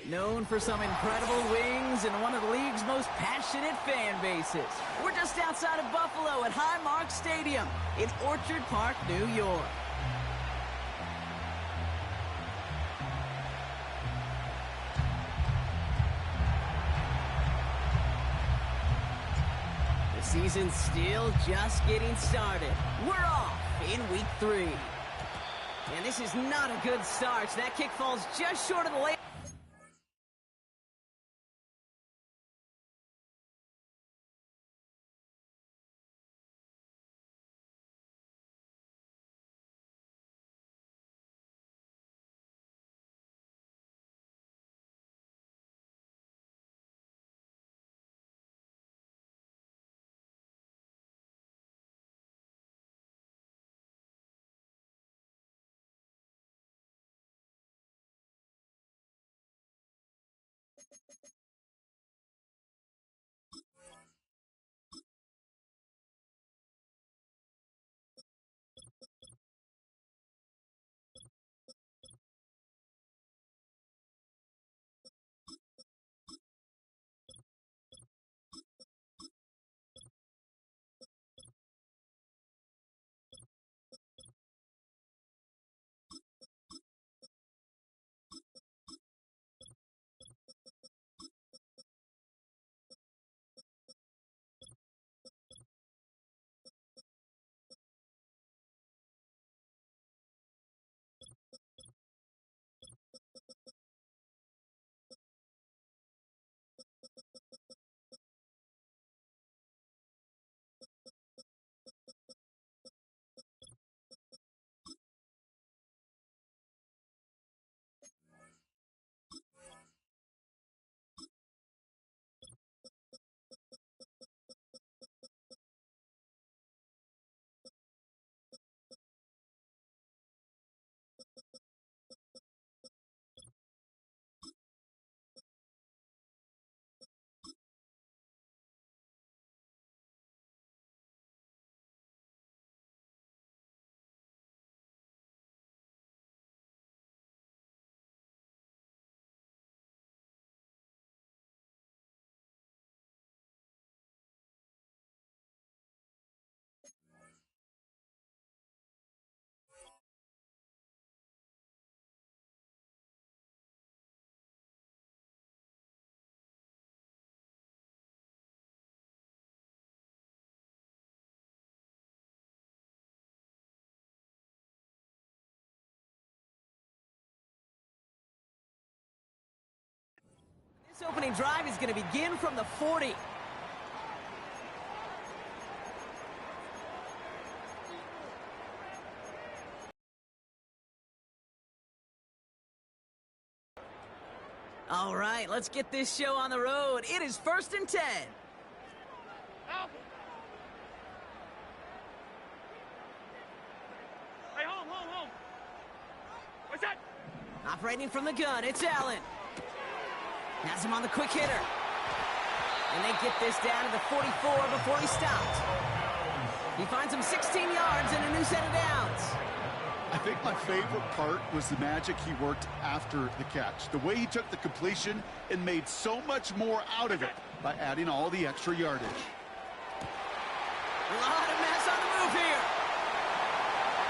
Known for some incredible wings and one of the league's most passionate fan bases. We're just outside of Buffalo at Highmark Stadium in Orchard Park, New York. The season's still just getting started. We're off in week 3. And this is not a good start. That kick falls just short of the lane. This opening drive is going to begin from the 40. All right, let's get this show on the road. It is 1st and 10. Help! Hey, home! What's that? Operating from the gun, it's Allen. Has him on the quick hitter. And they get this down to the 44 before he stopped. He finds him 16 yards and a new set of downs. I think my favorite part was the magic he worked after the catch. The way he took the completion and made so much more out of it by adding all the extra yardage. A lot of mess on the move here.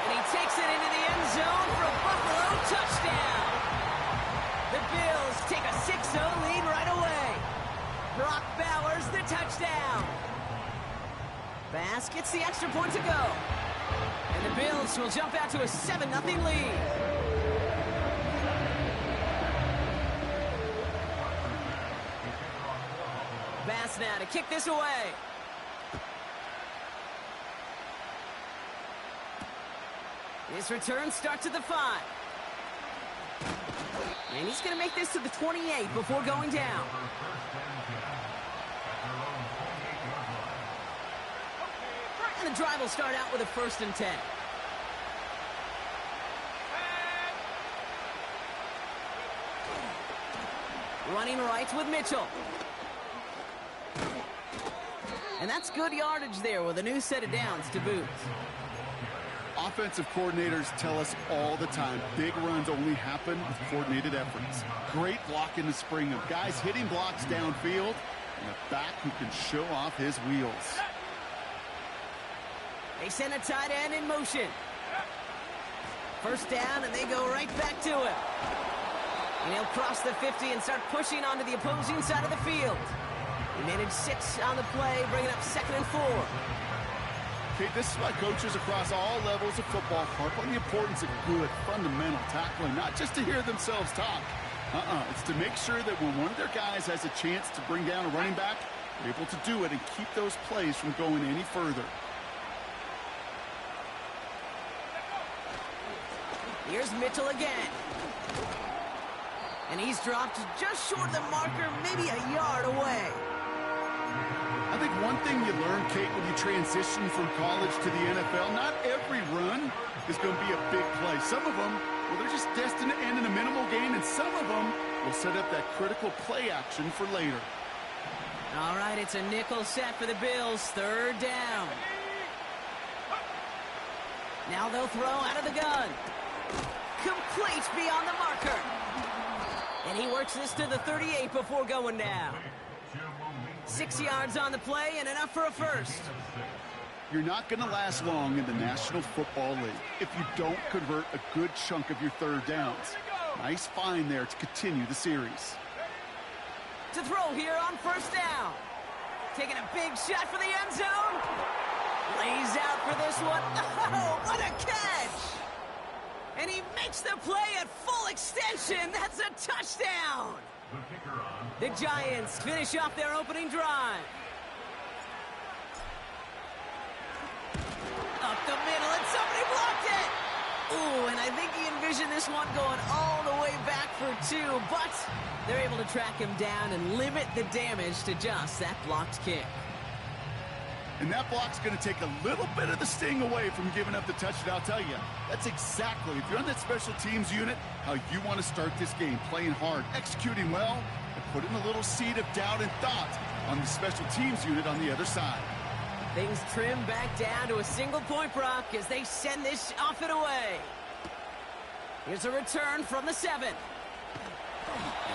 And he takes it into the end zone for a Buffalo touchdown. The Bills take a 6-0 lead right away. Brock Bowers the touchdown. Bass gets the extra point to go. And the Bills will jump out to a 7-0 lead. Bass now to kick this away. This return starts at the 5. And he's going to make this to the 28 before going down. And the drive will start out with a 1st and 10. Running right with Mitchell. And that's good yardage there with a new set of downs to boot. Offensive coordinators tell us all the time, big runs only happen with coordinated efforts. Great block in the spring of guys hitting blocks downfield and a back who can show off his wheels. They send a tight end in motion. First down, and they go right back to him. And he'll cross the 50 and start pushing onto the opposing side of the field. He managed 6 on the play, bringing up 2nd and 4. Okay, this is why coaches across all levels of football harp on the importance of good, fundamental tackling, not just to hear themselves talk. It's to make sure that when one of their guys has a chance to bring down a running back, they're able to do it and keep those plays from going any further. Here's Mitchell again. And he's dropped just short of the marker, maybe a yard away. I think one thing you learn, Kate, when you transition from college to the NFL, not every run is going to be a big play. Some of them, well, they're just destined to end in a minimal gain, and some of them will set up that critical play action for later. All right, it's a nickel set for the Bills. 3rd down. Now they'll throw out of the gun. Complete beyond the marker. And he works this to the 38 before going down. 6 yards on the play and enough for a first. You're not going to last long in the National Football League if you don't convert a good chunk of your 3rd downs. Nice find there to continue the series. To throw here on 1st down. Taking a big shot for the end zone. Lays out for this one. Oh, what a catch! And he makes the play at full extension. That's a touchdown. The Giants finish off their opening drive. Up the middle, and somebody blocked it. Ooh, and I think he envisioned this one going all the way back for 2, but they're able to track him down and limit the damage to just that blocked kick. And that block's going to take a little bit of the sting away from giving up the touchdown. I'll tell you, that's exactly, if you're on that special teams unit, how you want to start this game. Playing hard, executing well, and putting a little seed of doubt and thought on the special teams unit on the other side. Things trim back down to a single point, Brock, as they send this off and away. Here's a return from the 7.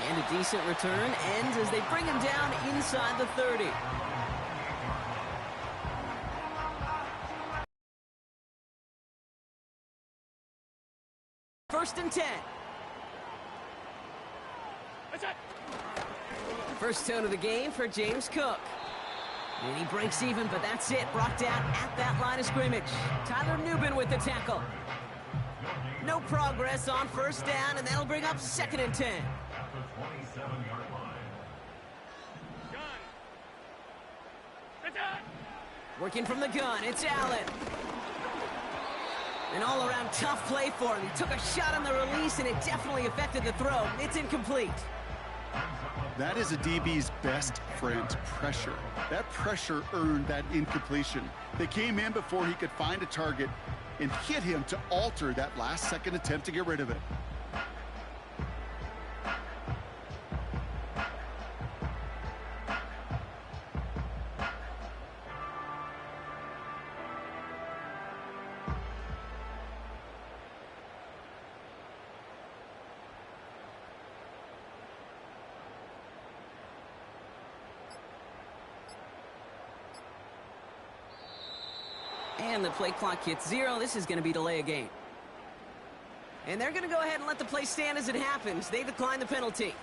And a decent return ends as they bring him down inside the 30. First and 10. First tone of the game for James Cook. And he breaks even, but that's it. Brought down at that line of scrimmage. Tyler Nubin with the tackle. No progress on 1st down, and that'll bring up 2nd and 10. Working from the gun, it's Allen. An all-around tough play for him. He took a shot on the release, and it definitely affected the throw. It's incomplete. That is a DB's best friend, pressure. That pressure earned that incompletion. They came in before he could find a target and hit him to alter that last-second attempt to get rid of it. And the play clock hits 0. This is going to be delay a game. And they're going to go ahead and let the play stand as it happens. They decline the penalty.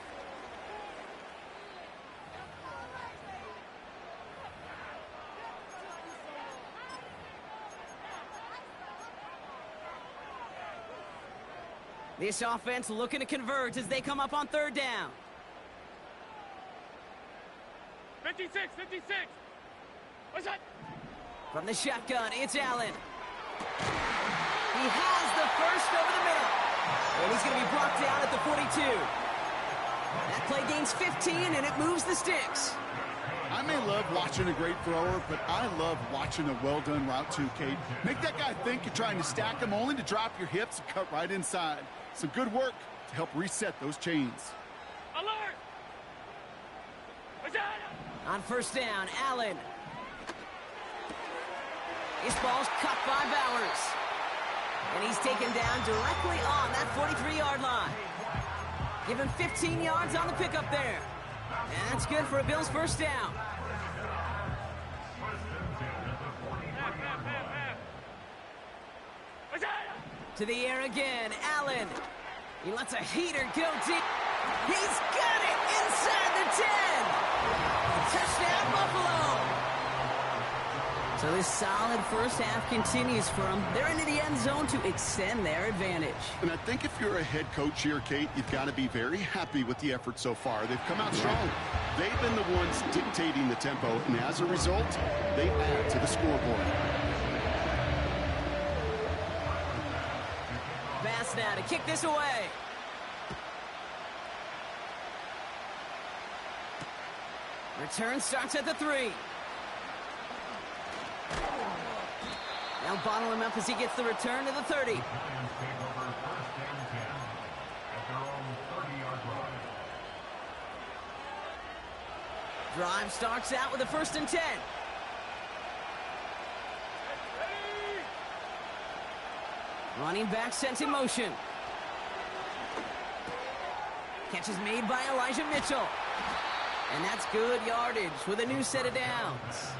This offense looking to convert as they come up on 3rd down. 56, 56. What's that? From the shotgun, it's Allen. He has the first over the middle. And he's going to be brought down at the 42. That play gains 15, and it moves the sticks. I may love watching a great thrower, but I love watching a well-done route too, Kate. Make that guy think you're trying to stack him, only to drop your hips and cut right inside. Some good work to help reset those chains. Alert! What's that? On 1st down, Allen. This ball's cut by Bowers. And he's taken down directly on that 43-yard line. Give him 15 yards on the pickup there. And that's good for a Bills first down. To the air again, Allen. He lets a heater go deep. He's got it inside the 10. Touchdown, Buffalo. So this solid first half continues for them. They're into the end zone to extend their advantage. And I think if you're a head coach here, Kate, you've got to be very happy with the effort so far. They've come out strong. They've been the ones dictating the tempo, and as a result, they add to the scoreboard. Pass now to kick this away. Return starts at the 3. Now bottle him up as he gets the return to the 30. Drive starts out with a 1st and 10. Running back sent in motion. Catch is made by Elijah Mitchell. And that's good yardage with a new set of downs.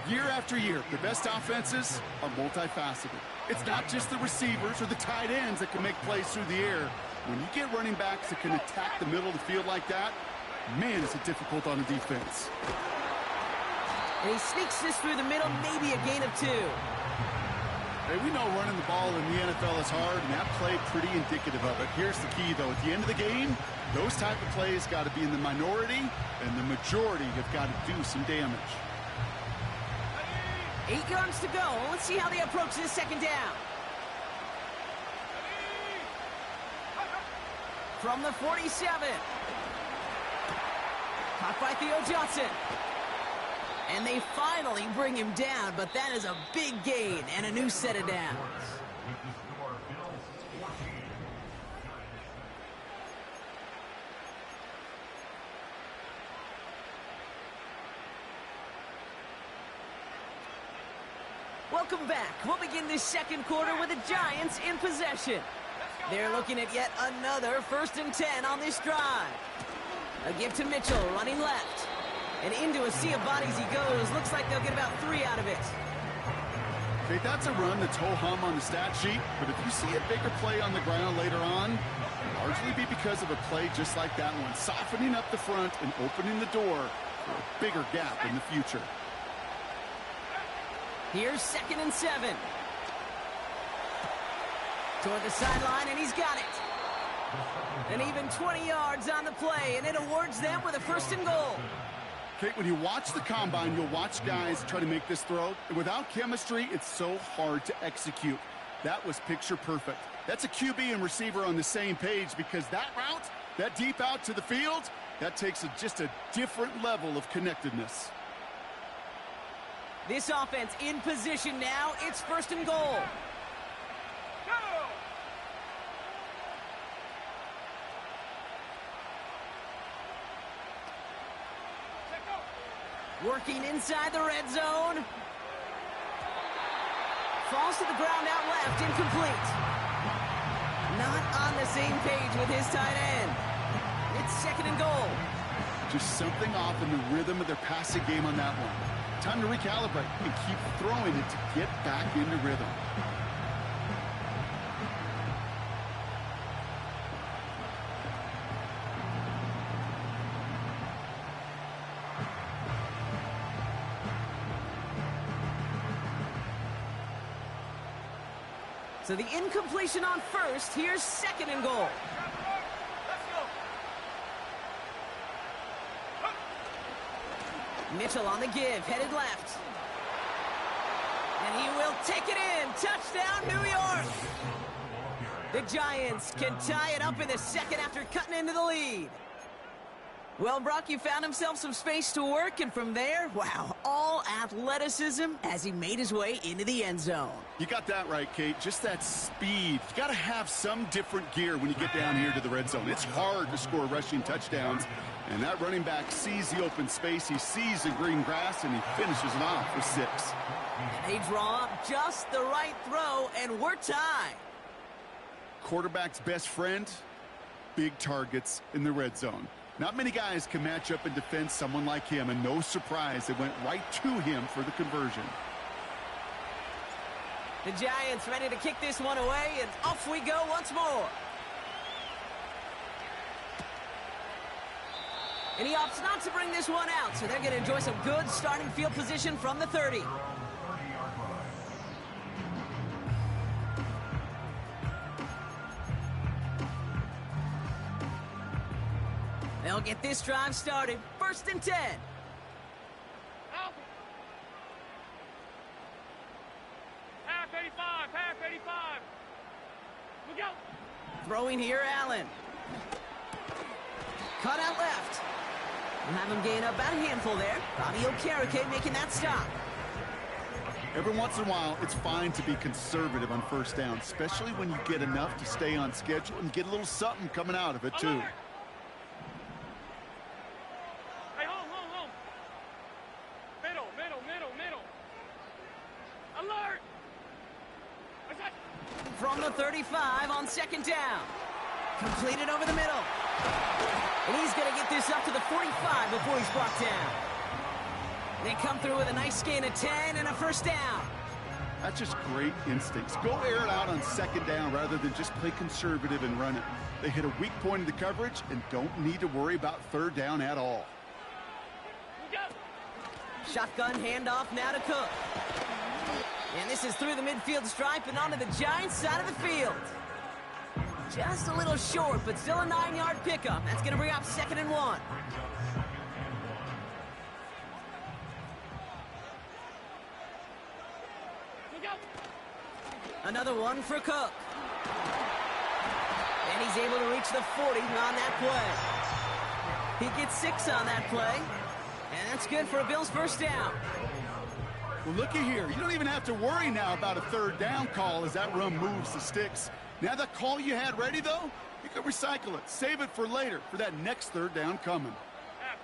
Year after year, the best offenses are multifaceted. It's not just the receivers or the tight ends that can make plays through the air. When you get running backs that can attack the middle of the field like that, man, is it difficult on the defense. And he sneaks this through the middle, maybe a gain of 2. Hey, we know running the ball in the NFL is hard, and that play pretty indicative of it. Here's the key, though. At the end of the game, those type of plays got to be in the minority, and the majority have got to do some damage. 8 yards to go. Let's see how they approach this second down. From the 47. Caught by Theo Johnson. And they finally bring him down, but that is a big gain and a new set of downs. Welcome back. We'll begin this second quarter with the Giants in possession. They're looking at yet another 1st and 10 on this drive. A give to Mitchell, running left. And into a sea of bodies he goes. Looks like they'll get about 3 out of it. Okay, that's a run that's ho-hum on the stat sheet, but if you see a bigger play on the ground later on, it'll largely be because of a play just like that one, softening up the front and opening the door for a bigger gap in the future. Here's 2nd and 7. Toward the sideline, and he's got it. And even 20 yards on the play, and it awards them with a 1st and goal. Okay, when you watch the combine, you'll watch guys try to make this throw. And without chemistry, it's so hard to execute. That was picture perfect. That's a QB and receiver on the same page, because that route, that deep out to the field, that takes just a different level of connectedness. This offense in position now. It's 1st and goal. Working inside the red zone. Falls to the ground out left, incomplete. Not on the same page with his tight end. It's 2nd and goal. Just something off in the rhythm of their passing game on that one. Time to recalibrate and keep throwing it to get back into rhythm. So the incompletion on 1st. Here's 2nd and goal. Mitchell on the give, headed left. And he will take it in. Touchdown, New York. The Giants can tie it up in the second after cutting into the lead. Well, Brock, you found himself some space to work, and from there, wow, all athleticism as he made his way into the end zone. You got that right, Kate. Just that speed. You got to have some different gear when you get down here to the red zone. It's hard to score rushing touchdowns, And that running back sees the open space, he sees the green grass, and he finishes it off for 6. They draw up just the right throw, and we're tied. Quarterback's best friend, big targets in the red zone. Not many guys can match up and defend someone like him, and no surprise, it went right to him for the conversion. The Giants ready to kick this one away, and off we go once more. And he opts not to bring this one out, so they're going to enjoy some good starting field position from the 30. They'll get this drive started. 1st and 10. Out. Half 85, half 85. Look out. Throwing here, Allen. Cut out left. We'll have him gain about a handful there. Bobby Okereke making that stop. Every once in a while, it's fine to be conservative on 1st down, especially when you get enough to stay on schedule and get a little something coming out of it, too. Alert. Hey, home. Middle. Alert. What's that? From the 35 on 2nd down. Completed over the middle. And he's going to get this up to the 45 before he's brought down. They come through with a nice gain of 10 and a 1st down. That's just great instincts. Go air it out on 2nd down rather than just play conservative and run it. They hit a weak point in the coverage and don't need to worry about 3rd down at all. Look out. Shotgun handoff now to Cook. And this is through the midfield stripe and onto the Giants side of the field. Just a little short, but still a 9-yard pickup. That's going to bring up 2nd and 1. Look out. Another one for Cook. And he's able to reach the 40 on that play. He gets 6 on that play. And that's good for a Bills 1st down. Well, looky here. You don't even have to worry now about a 3rd down call as that run moves the sticks. Now that call you had ready, though, you can recycle it. Save it for later, for that next 3rd down coming. Half.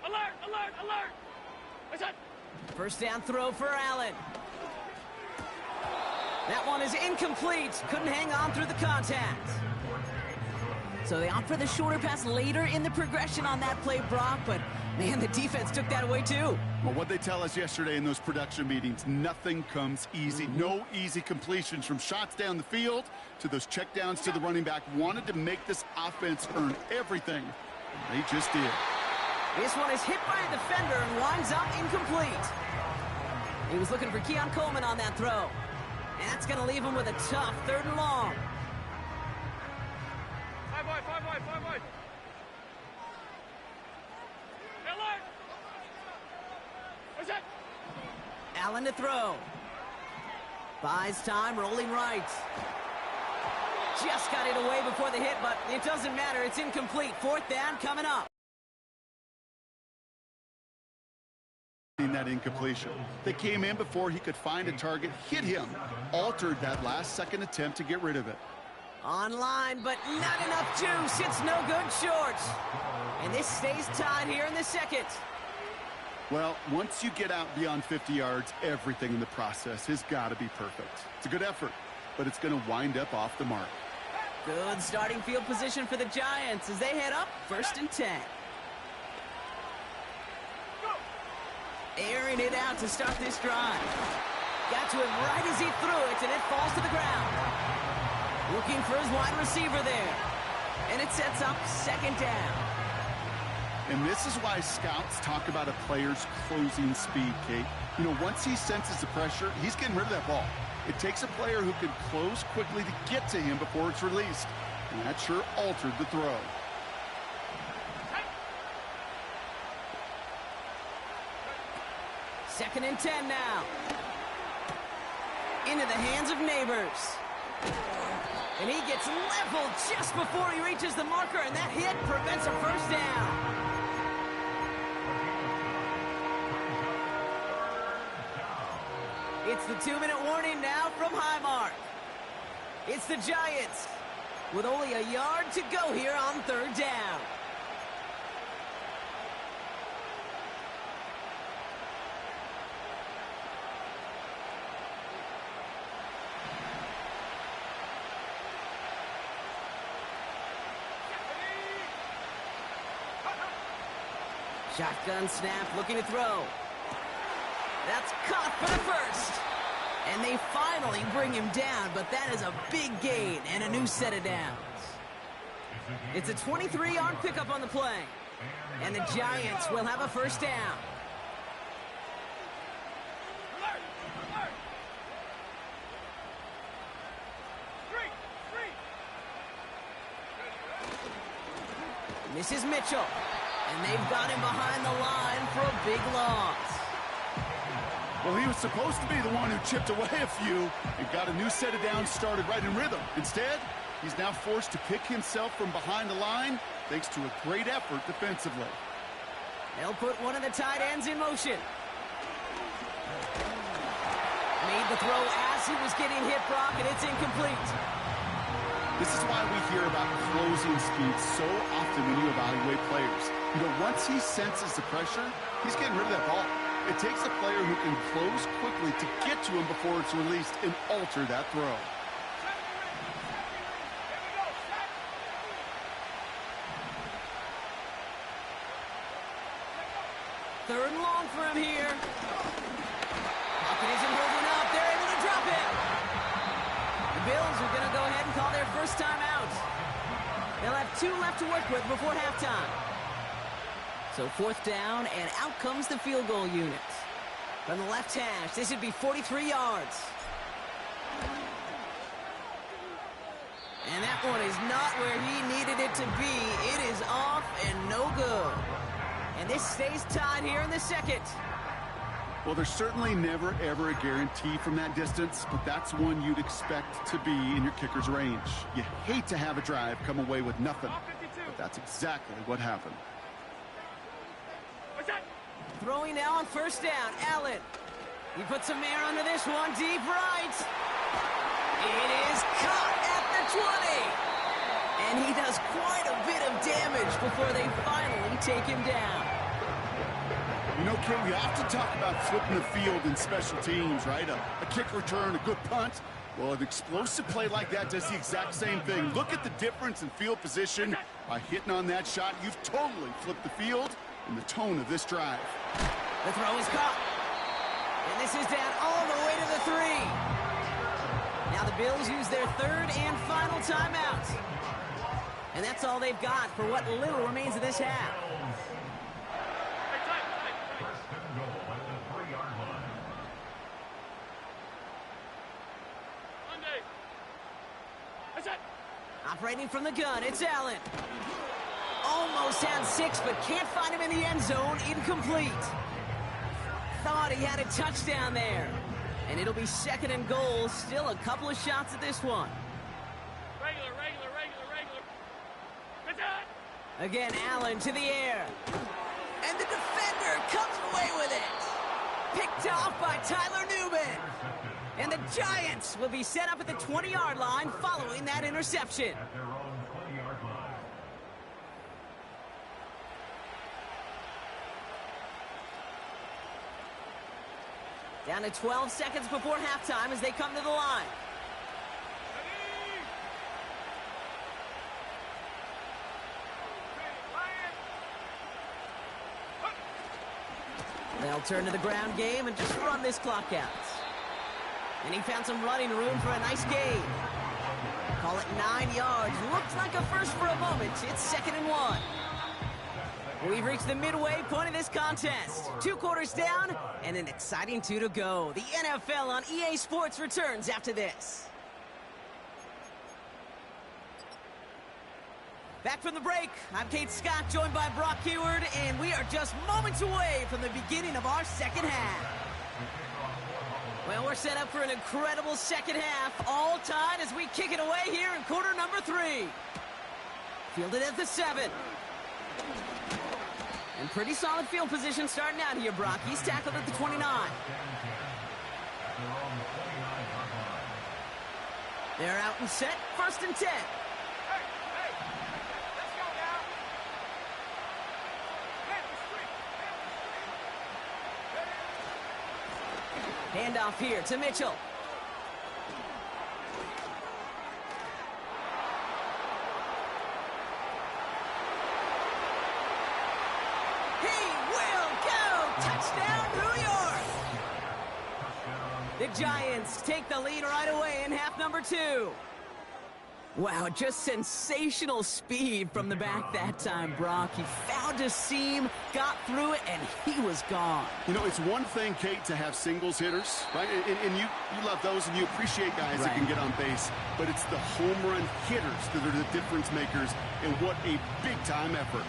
Alert. What's that? 1st down throw for Allen. That one is incomplete. Couldn't hang on through the contact. So they opt for the shorter pass later in the progression on that play, Brock, but man, the defense took that away too. Well, what they tell us yesterday in those production meetings, nothing comes easy. No easy completions from shots down the field to those checkdowns to the running back. Wanted to make this offense earn everything. And they just did. This one is hit by a defender and winds up incomplete. He was looking for Keon Coleman on that throw. And that's going to leave him with a tough 3rd and long. 5 wide. Alert. What's that? Allen to throw. Buys time, rolling right. Just got it away before the hit, but it doesn't matter. It's incomplete. 4th down coming up. In that incompletion. They came in before he could find a target, hit him, altered that last-second attempt to get rid of it. Online, but not enough juice. It's no good short. And this stays tied here in the 2nd. Well, once you get out beyond 50 yards, everything in the process has got to be perfect. It's a good effort, but it's going to wind up off the mark. Good starting field position for the Giants as they head up 1st and 10. Airing it out to start this drive. Got to him right as he threw it, and it falls to the ground. Looking for his wide receiver there. And it sets up 2nd down. And this is why scouts talk about a player's closing speed, Kate. You know, once he senses the pressure, he's getting rid of that ball. It takes a player who can close quickly to get to him before it's released. And that sure altered the throw. Second and 10 now. Into the hands of Neighbors. And he gets leveled just before he reaches the marker, and that hit prevents a 1st down. It's the 2-minute warning now from Highmark. It's the Giants. with only a yard to go here on third down. Shotgun snap, looking to throw. That's caught for the first. And they finally bring him down, but that is a big gain and a new set of downs. It's a 23-yard pickup on the play. And the Giants will have a first down. This is Mitchell. And they've got him behind the line for a big loss. Well, he was supposed to be the one who chipped away a few and got a new set of downs started right in rhythm. Instead, he's now forced to pick himself from behind the line thanks to a great effort defensively. They'll put one of the tight ends in motion. Made the throw as he was getting hit, Brock, and it's incomplete. This is why we hear about closing speed so often when you evaluate players. You know, once he senses the pressure, he's getting rid of that ball. It takes a player who can close quickly to get to him before it's released and alter that throw. Third and long for him here. Pocket isn't holding up. They're able to drop it. The Bills are going to go ahead and call their first timeout. They'll have 2 left to work with before halftime. So fourth down, and out comes the field goal unit. From the left hash, this would be 43 yards. And that one is not where he needed it to be. It is off and no good. And this stays tied here in the second. Well, there's certainly never, ever a guarantee from that distance, but that's one you'd expect to be in your kicker's range. You hate to have a drive come away with nothing, but that's exactly what happened. Throwing now on first down, Allen. He puts some air under this one, deep right. It is caught at the 20. And he does quite a bit of damage before they finally take him down. You know, Ken, we often talk about flipping the field in special teams, right? A kick return, a good punt. Well, an explosive play like that does the exact same thing. Look at the difference in field position. By hitting on that shot, you've totally flipped the field and the tone of this drive. The throw is caught. And this is down all the way to the 3. Now the Bills use their third and final timeout. And that's all they've got for what little remains of this half. Operating from the gun, it's Allen. Almost had 6, but can't find him in the end zone. Incomplete. Thought he had a touchdown there. And it'll be second and goal. Still a couple of shots at this one. Regular. Again, Allen to the air. And the defender comes away with it. Picked off by Tyler Newman. And the Giants will be set up at the 20-yard line following that interception. Down to 12 seconds before halftime as they come to the line. They'll turn to the ground game and just run this clock out. And he found some running room for a nice gain. Call it 9 yards. Looks like a first for a moment. It's 2nd and 1. We've reached the midway point of this contest. 2 quarters down and an exciting 2 to go. The NFL on EA Sports returns after this. Back from the break, I'm Kate Scott, joined by Brock Huard, and we are just moments away from the beginning of our second half. Well, we're set up for an incredible second half, all tied as we kick it away here in quarter number 3. Fielded at the 7. And pretty solid field position starting out here, Brock. He's tackled at the 29. They're out and set, 1st and 10. Handoff here to Mitchell. He will go! Touchdown, New York! The Giants take the lead right away in half number 2. Wow, just sensational speed from the back that time, Brock. He found a seam, got through it, and he was gone. You know, it's one thing, Kate, to have singles hitters, right? And you love those, and you appreciate guys that can get on base. But it's the home run hitters that are the difference makers, and what a big-time effort.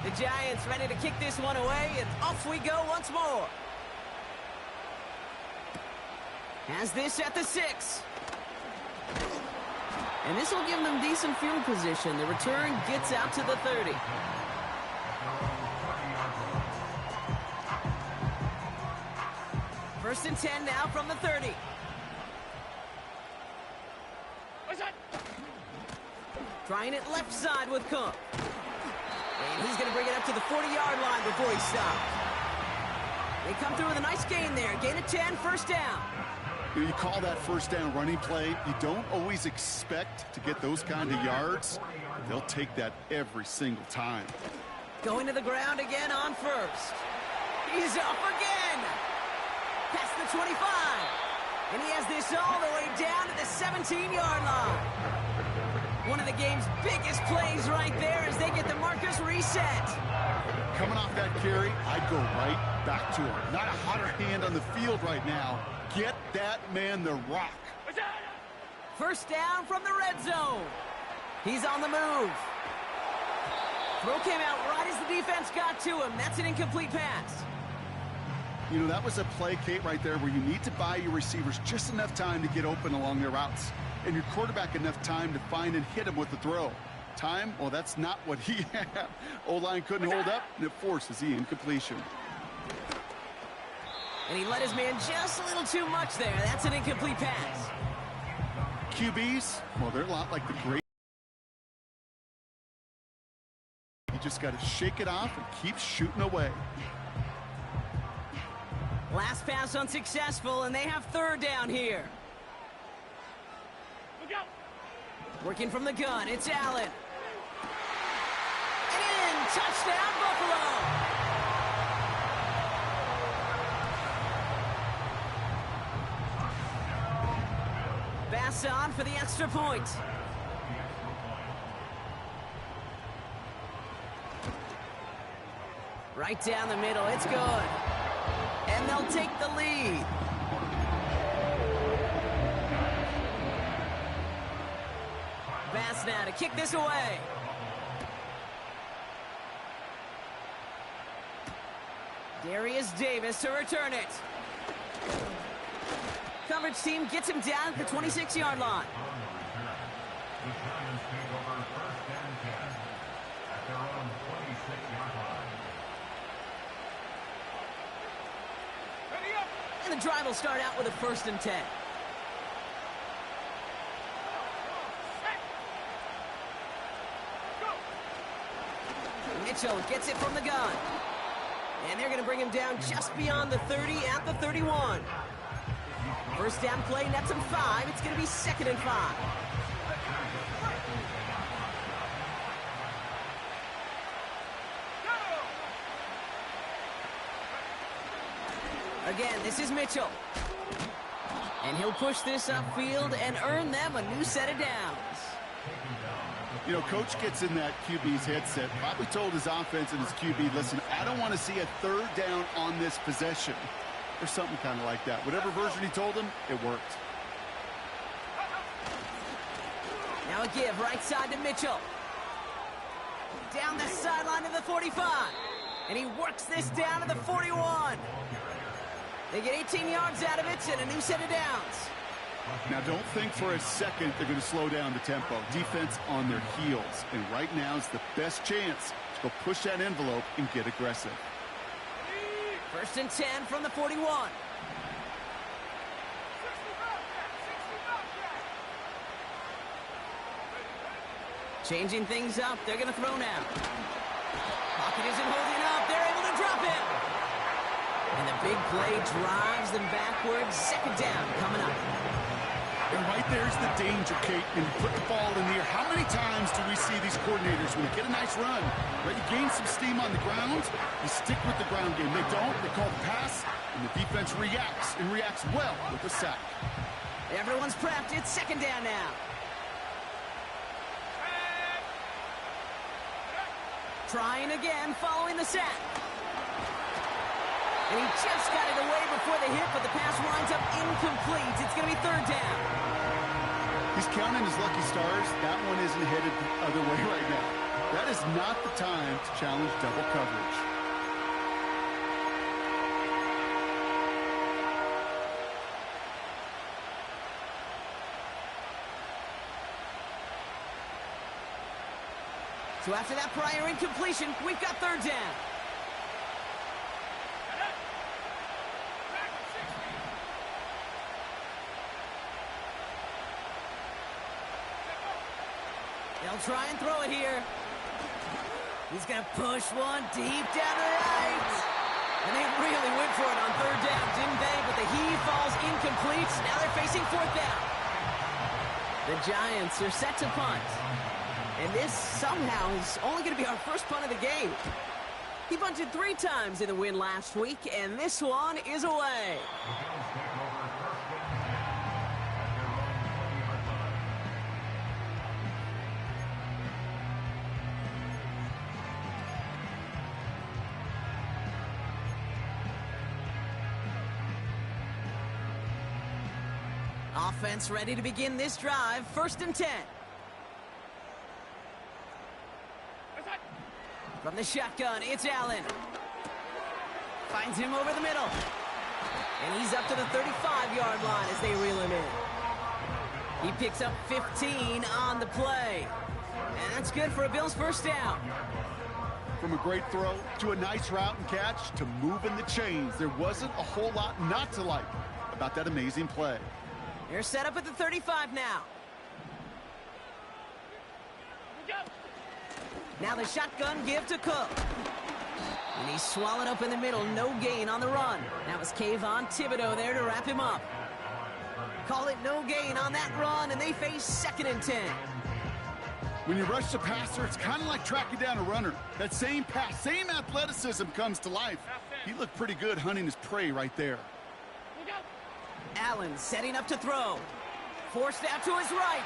The Giants ready to kick this one away, and off we go once more. Has this at the 6. And this will give them decent field position. The return gets out to the 30. First and 10 now from the 30. Trying it left side with Cook. And he's going to bring it up to the 40-yard line before he stops. They come through with a nice gain there. Gain of 10, first down. You call that first down running play. You don't always expect to get those kind of yards. They'll take that every single time. Going to the ground again on first. He's up again. Past the 25. And he has this all the way down to the 17-yard line. One of the game's biggest plays right there as they get the markers reset. Coming off that carry, I'd go right back to him. Not a hotter hand on the field right now. Get that man the rock. First down from the red zone. He's on the move. Throw came out right as the defense got to him. That's an incomplete pass. You know, that was a play, Kate, right there where you need to buy your receivers just enough time to get open along their routes. And your quarterback enough time to find and hit him with the throw. Time? Well, that's not what he had. O-line couldn't hold up, and it forces the incompletion. And he let his man just a little too much there. That's an incomplete pass. QBs, well, they're a lot like the great. You just got to shake it off and keep shooting away. Last pass unsuccessful, and they have third down here. Working from the gun, it's Allen. And in, touchdown, Buffalo. Bass on for the extra point. Right down the middle, it's good. And they'll take the lead. Bass now to kick this away. Darius Davis to return it. Coverage team gets him down at the 26-yard line. And the drive will start out with a first and 10. Mitchell gets it from the gun. And they're going to bring him down just beyond the 30 at the 31. First down play, nets him 5. It's going to be 2nd and 5. Again, this is Mitchell. And he'll push this upfield and earn them a new set of downs. You know, coach gets in that QB's headset, probably told his offense and his QB, listen, I don't want to see a third down on this possession. Or something kind of like that. Whatever version he told him, it worked. Now a give right side to Mitchell. Down the sideline to the 45. And he works this down to the 41. They get 18 yards out of it and a new set of downs. Now, don't think for a second they're going to slow down the tempo. Defense on their heels. And right now is the best chance to go push that envelope and get aggressive. First and 10 from the 41. Changing things up. They're going to throw now. Pocket isn't holding up. They're able to drop it. And the big play drives them backwards. Second down coming up. And right there's the danger, Kate, when you put the ball in the air. How many times do we see these coordinators, when you get a nice run, right, you gain some steam on the ground, you stick with the ground game. They don't, they call the pass, and the defense reacts, and reacts well with a sack. Everyone's prepped. It's second down now. Trying again, following the sack. And he just got it away before the hit, but the pass winds up incomplete. It's going to be third down. He's counting his lucky stars. That one isn't headed the other way right now. That is not the time to challenge double coverage. So after that prior incompletion, we've got third down. They'll try and throw it here. He's going to push one deep down the right. And they really went for it on third down, didn't they? But the heave falls incomplete. Now they're facing fourth down. The Giants are set to punt. And this somehow is only going to be our first punt of the game. He punted 3 times in the win last week, and this one is away. Offense ready to begin this drive. First and 10. From the shotgun, it's Allen. Finds him over the middle. And he's up to the 35-yard line as they reel him in. He picks up 15 on the play. And that's good for a Bills first down. From a great throw to a nice route and catch to moving the chains, there wasn't a whole lot not to like about that amazing play. They're set up at the 35 now. Now the shotgun give to Cook. And he's swallowed up in the middle. No gain on the run. Now it's Kayvon Thibodeau there to wrap him up. Call it no gain on that run, and they face second and 10. When you rush the passer, it's kind of like tracking down a runner. That same pass, same athleticism comes to life. He looked pretty good hunting his prey right there. Allen setting up to throw. Forced out to his right.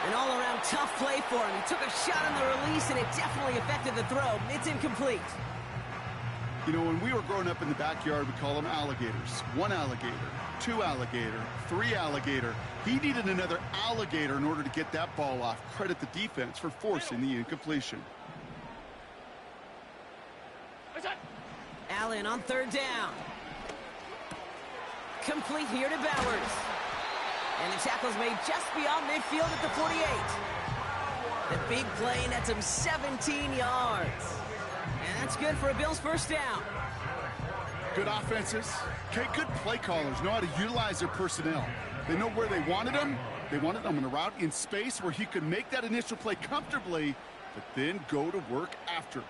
An all-around tough play for him. He took a shot on the release, and it definitely affected the throw. It's incomplete. You know, when we were growing up in the backyard, we call them alligators. 1 alligator, 2 alligator, 3 alligator. He needed another alligator in order to get that ball off. Credit the defense for forcing the incompletion. Allen on third down. Complete here to Bowers. And the tackle's made just beyond midfield at the 48. The big play nets him 17 yards. And that's good for a Bills first down. Good offenses. Okay, good play callers know how to utilize their personnel. They know where they wanted them. They wanted them on a route in space where he could make that initial play comfortably, but then go to work after.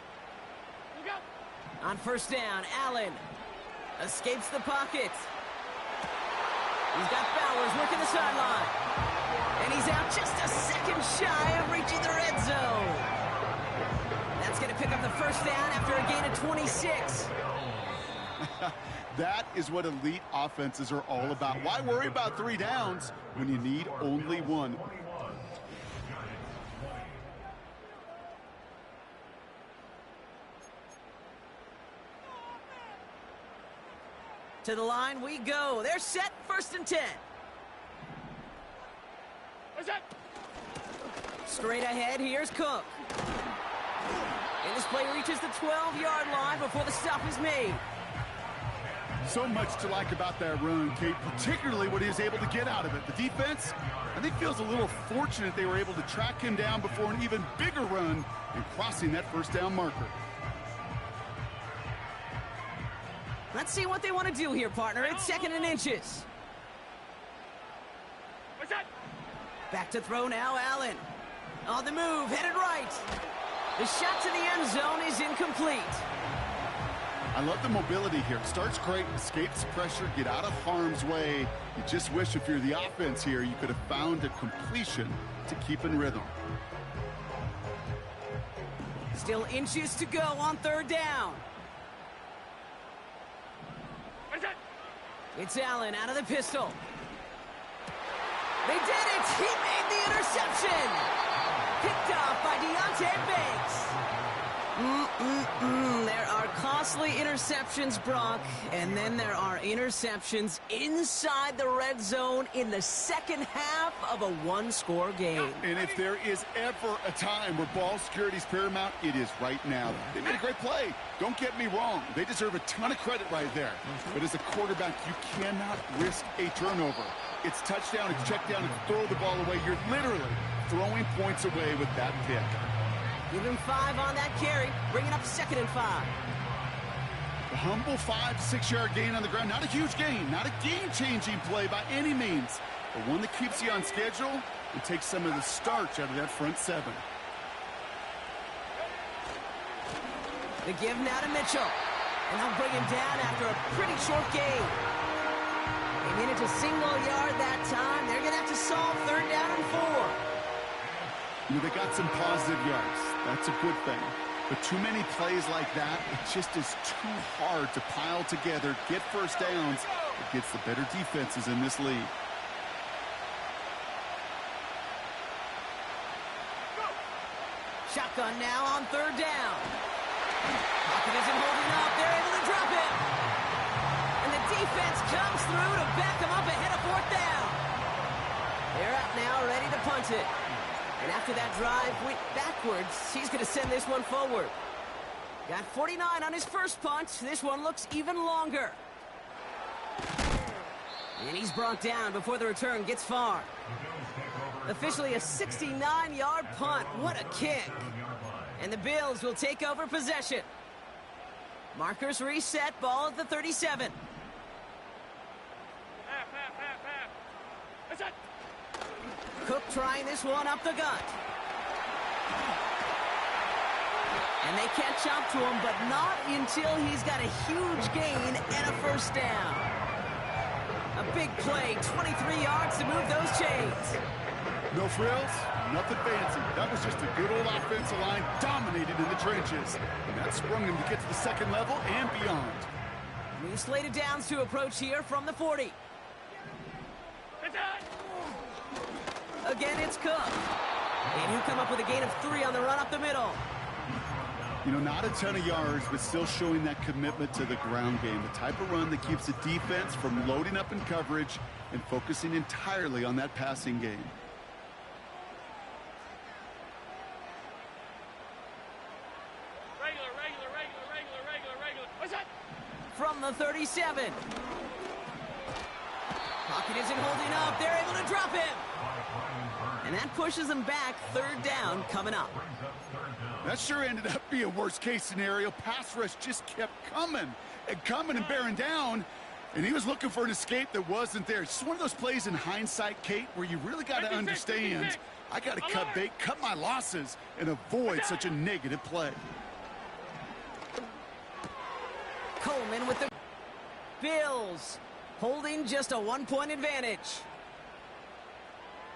On first down, Allen escapes the pocket. He's got Bowers working the sideline. And he's out just a second shy of reaching the red zone. That's going to pick up the first down after a gain of 26. That is what elite offenses are all about. Why worry about 3 downs when you need only 1? To the line we go. They're set, first and 10. Straight ahead, here's Cook. And this play reaches the 12-yard line before the stop is made. So much to like about that run, Kate, particularly what he was able to get out of it. The defense, I think, feels a little fortunate they were able to track him down before an even bigger run and crossing that first down marker. Let's see what they want to do here, partner. It's second and inches. Back to throw now, Allen. On the move, headed right. The shot to the end zone is incomplete. I love the mobility here. Starts great, escapes pressure, get out of harm's way. You just wish if you're the offense here, you could have found a completion to keep in rhythm. Still inches to go on third down. It's Allen out of the pistol. They did it! He made the interception! Picked off by Deonte Banks. There are costly interceptions, Brock, and then there are interceptions inside the red zone in the second half of a one-score game. And if there is ever a time where ball security is paramount, it is right now. They made a great play. Don't get me wrong. They deserve a ton of credit right there. But as a quarterback, you cannot risk a turnover. It's touchdown, it's check down, it's throw the ball away. You're literally throwing points away with that pick. Give him 5 on that carry. Bring it up 2nd and 5. A humble 5 to 6 yard gain on the ground. Not a huge gain, not a game-changing play by any means, but one that keeps you on schedule and takes some of the starch out of that front 7. The give now to Mitchell. And they'll bring him down after a pretty short gain. They made it to single yard that time. They're going to have to solve 3rd down and 4. You know, they got some positive yards. That's a good thing. But too many plays like that, it just is too hard to pile together, get first downs against the better defenses in this league. Shotgun now on 3rd down. Pocket isn't holding up. They're able to drop it. And the defense comes through to back them up ahead of 4th down. They're out now, ready to punt it. And after that drive went backwards, he's going to send this one forward. Got 49 on his first punt. This one looks even longer. And he's brought down before the return gets far. Officially a 69-yard punt. What a kick. And the Bills will take over possession. Markers reset, ball at the 37. That's it. Cook trying this one up the gut. And they catch up to him, but not until he's got a huge gain and a first down. A big play, 23 yards to move those chains. No frills, nothing fancy. That was just a good old offensive line dominated in the trenches. And that sprung him to get to the 2nd level and beyond. New slated downs to approach here from the 40. That's it. Again, it's Cook. And he'll come up with a gain of 3 on the run up the middle. You know, not a ton of yards, but still showing that commitment to the ground game. The type of run that keeps the defense from loading up in coverage and focusing entirely on that passing game. Regular. What's that? From the 37. Pocket isn't holding up. They're able to drop him. And that pushes them back. 3rd down coming up. That sure ended up being a worst-case scenario. Pass rush just kept coming and bearing down. And he was looking for an escape that wasn't there. It's just one of those plays in hindsight, Kate, where you really got to understand, I got to cut bait, cut my losses, and avoid such a negative play. Coleman with the Bills holding just a 1-point advantage.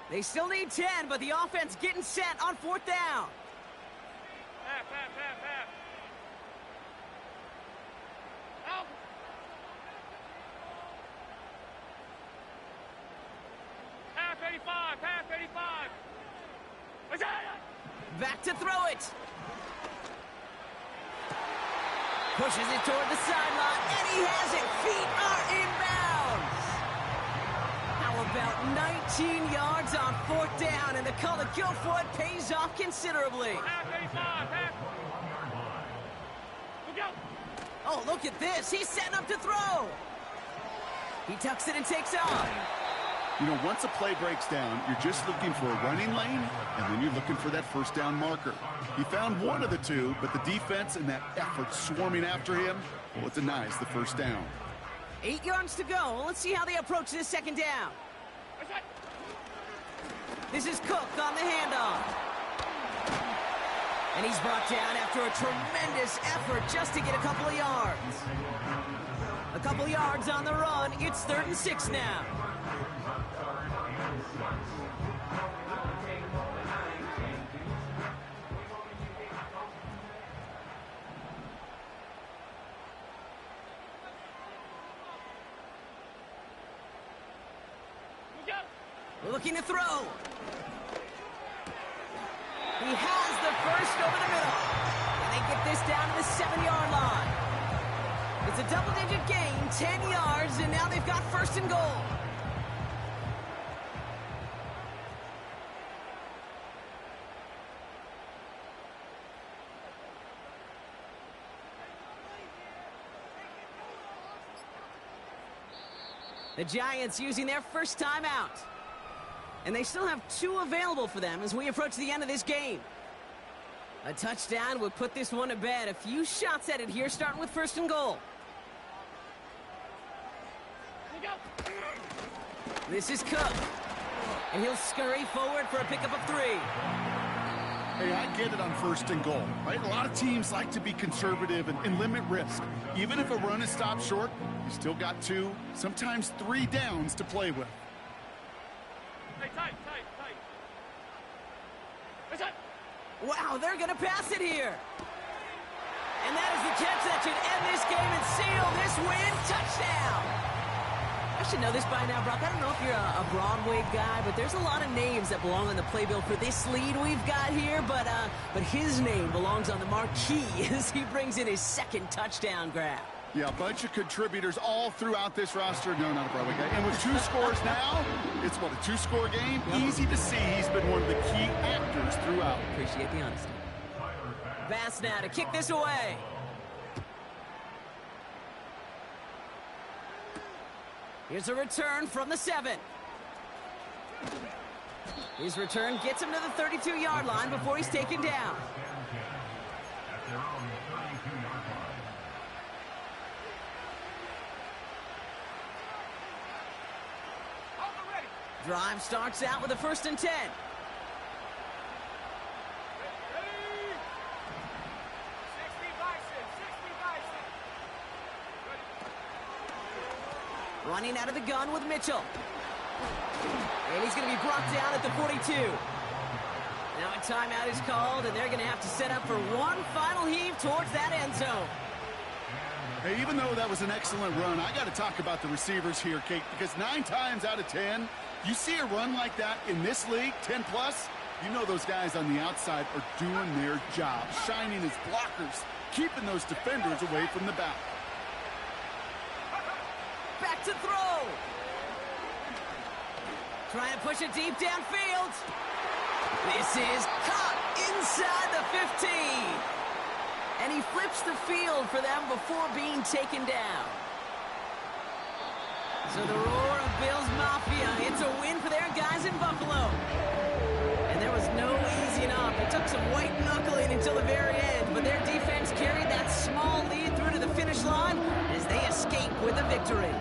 They still need 10, but the offense getting set on 4th down. Half. Out. Half 85. What's that? Back to throw it. Pushes it toward the sideline, and he has it. Feet are inbounds. How about 19 yards on 4th down, and the call to go for it pays off considerably. Half 85. Look out. Oh, look at this. He's setting up to throw. He tucks it and takes off. You know, once a play breaks down, you're just looking for a running lane, and then you're looking for that first down marker. He found one of the two, but the defense and that effort swarming after him, well, it denies the first down. 8 yards to go. Let's see how they approach this 2nd down. What's that? This is Cook on the handoff. And he's brought down after a tremendous effort just to get a couple of yards. A couple of yards on the run. It's 3rd and 6 now. Looking to throw. He has the first over the middle. And they get this down to the 7-yard line. It's a double-digit gain, 10 yards, and now they've got 1st and goal. The Giants using their first timeout. And they still have 2 available for them as we approach the end of this game. A touchdown would put this one to bed. A few shots at it here, starting with 1st and goal. This is Cook. And he'll scurry forward for a pickup of 3. Hey, I get it on 1st and goal, right? A lot of teams like to be conservative and limit risk. Even if a run is stopped short, you still got 2, sometimes 3 downs to play with. Tight. Wow, they're going to pass it here. And that is the catch that should end this game and seal this win. Touchdown. I should know this by now, Brock. I don't know if you're a Broadway guy, but there's a lot of names that belong on the playbill for this lead we've got here. But his name belongs on the marquee as he brings in his 2nd touchdown grab. Yeah, a bunch of contributors all throughout this roster. No, not a Broadway guy. And with 2 scores now, it's what, a 2-score game? Yep. Easy to see he's been one of the key actors throughout. Appreciate the honesty. Bass now to kick this away. Here's a return from the 7. His return gets him to the 32-yard line before he's taken down. Drive starts out with a 1st and 10. Running out of the gun with Mitchell. And he's going to be brought down at the 42. Now a timeout is called, and they're going to have to set up for one final heave towards that end zone. Hey, even though that was an excellent run, I got to talk about the receivers here, Kate, because 9 times out of 10, you see a run like that in this league, 10+, you know those guys on the outside are doing their job, shining as blockers, keeping those defenders away from the back. Back to throw. Trying to push it deep downfield. This is caught inside the 15. And he flips the field for them before being taken down. So the roar of Bills Mafia, it's a win for their guys in Buffalo. And there was no easing up. It took some white knuckling until the very end, but their defense carried that small lead through to the finish line as they escape with a victory.